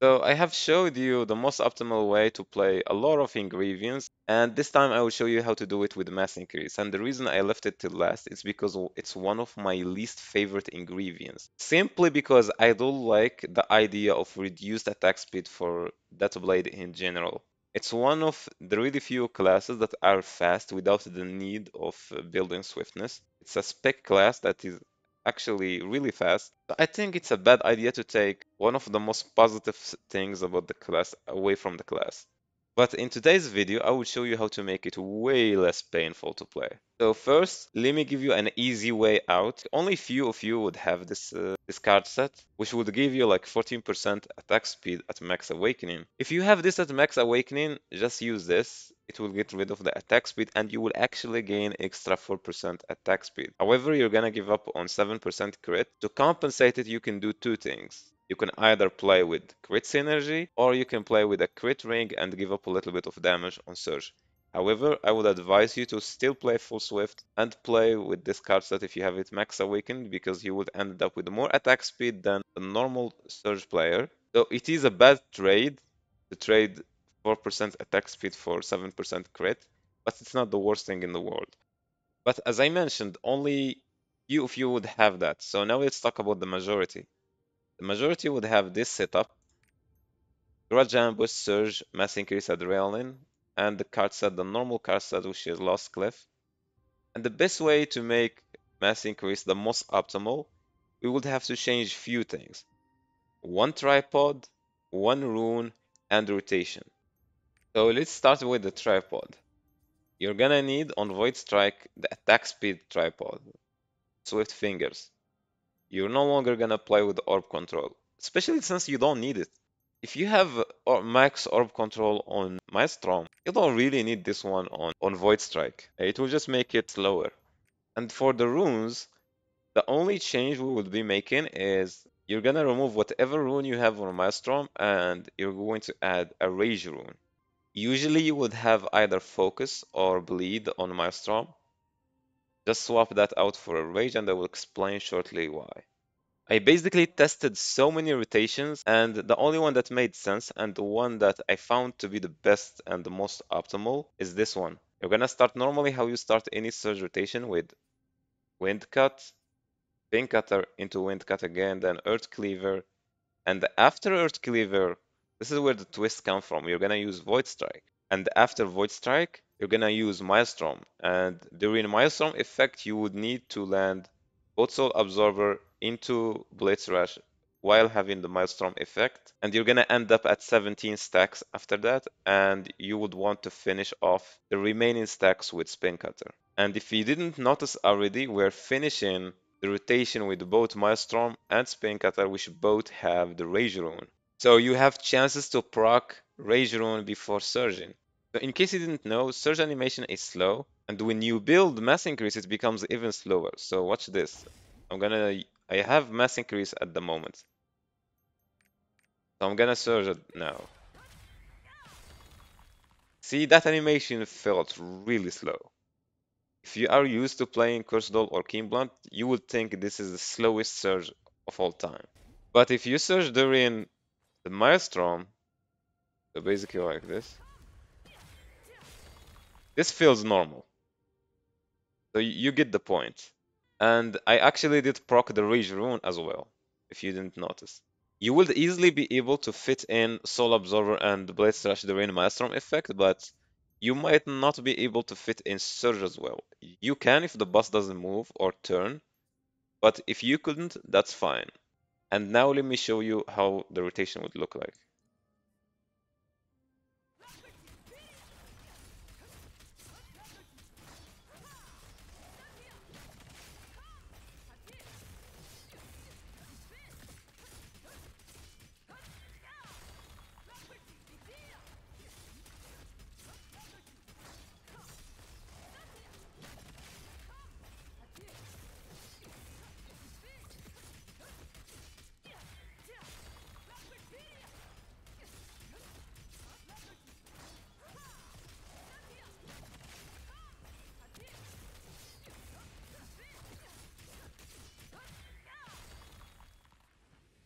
So I have showed you the most optimal way to play a lot of ingredients, and this time I will show you how to do it with mass increase. And the reason I left it till last is because it's one of my least favorite ingredients. Simply because I don't like the idea of reduced attack speed for Deathblade in general. It's one of the really few classes that are fast without the need of building swiftness. It's a spec class that is actually really fast. I think it's a bad idea to take one of the most positive things about the class away from the class. But in today's video, I will show you how to make it way less painful to play. So first, let me give you an easy way out. Only few of you would have this card set, which would give you like 14% attack speed at max awakening. If you have this at max awakening, just use this. It will get rid of the attack speed and you will actually gain extra 4% attack speed. However, you're gonna give up on 7% crit. To compensate it, you can do two things. You can either play with crit synergy or you can play with a crit ring and give up a little bit of damage on Surge. However, I would advise you to still play full Swift and play with this card set if you have it max awakened because you would end up with more attack speed than a normal Surge player. So it is a bad trade to trade 4% attack speed for 7% crit, but it's not the worst thing in the world. But as I mentioned, only few of you would have that. So now let's talk about the majority. The majority would have this setup: Grudge Ambush, Surge, Mass Increase Adrenaline, and the card set, the normal card set, which is Lost Cliff. And the best way to make Mass Increase the most optimal, we would have to change few things. One tripod, one rune, and rotation. So let's start with the tripod. You're gonna need on Void Strike the attack speed tripod, Swift Fingers. You're no longer gonna play with orb control, especially since you don't need it. If you have max orb control on Maelstrom, you don't really need this one on Void Strike. It will just make it slower. And for the runes, the only change we will be making is you're gonna remove whatever rune you have on Maelstrom and you're going to add a Rage rune. Usually you would have either Focus or Bleed on Maelstrom. Just swap that out for a Rage and I will explain shortly why. I basically tested so many rotations, and the only one that made sense and the one that I found to be the best and the most optimal is this one. You're gonna start normally how you start any surge rotation with Wind Cut, Pin Cutter into Wind Cut again, then Earth Cleaver, and after Earth Cleaver, this is where the twist comes from. You're gonna use Void Strike, and after Void Strike, you're gonna use Maelstrom, and during Maelstrom effect, you would need to land both Soul Absorber into Blade Rush while having the Maelstrom effect, and you're gonna end up at 17 stacks after that, and you would want to finish off the remaining stacks with Spin Cutter. And if you didn't notice already, we're finishing the rotation with both Maelstrom and Spin Cutter, which both have the Rage Rune. So you have chances to proc Rage Rune before surging. So in case you didn't know, surge animation is slow, and when you build mass increase, it becomes even slower. So watch this. I have mass increase at the moment. So I'm gonna surge it now. See, that animation felt really slow. If you are used to playing Curse Doll or Keen Blunt, you would think this is the slowest surge of all time. But if you surge during the Maelstrom, so basically like this feels normal. So you get the point. And I actually did proc the Rage Rune as well, if you didn't notice. You would easily be able to fit in Soul Absorber and Blade Slash during Maelstrom effect, but you might not be able to fit in Surge as well. You can if the boss doesn't move or turn, but if you couldn't, that's fine. And now let me show you how the rotation would look like.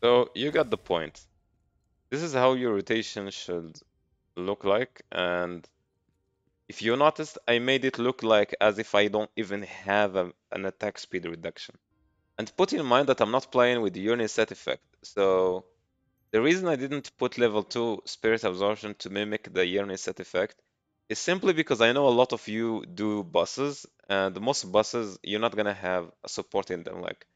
So you got the point. This is how your rotation should look like, and if you noticed, I made it look like as if I don't even have an attack speed reduction. And put in mind that I'm not playing with the Uni set effect, so the reason I didn't put level 2 Spirit Absorption to mimic the Uni set effect is simply because I know a lot of you do bosses, and most bosses you're not gonna have a support in them. Like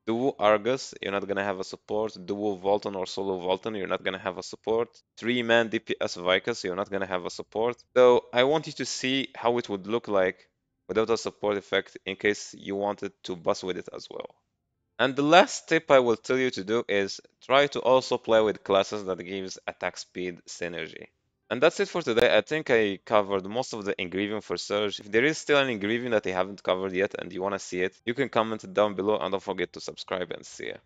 Duo Argus, you're not gonna have a support. Duo Volton or Solo Volton, you're not gonna have a support. Three-man DPS Vicus, you're not gonna have a support. So I want you to see how it would look like without a support effect in case you wanted to bust with it as well. And the last tip I will tell you to do is try to also play with classes that gives attack speed synergy. And that's it for today. I think I covered most of the ingredient for Surge. If there is still an ingredient that I haven't covered yet and you want to see it, you can comment it down below and don't forget to subscribe and see ya.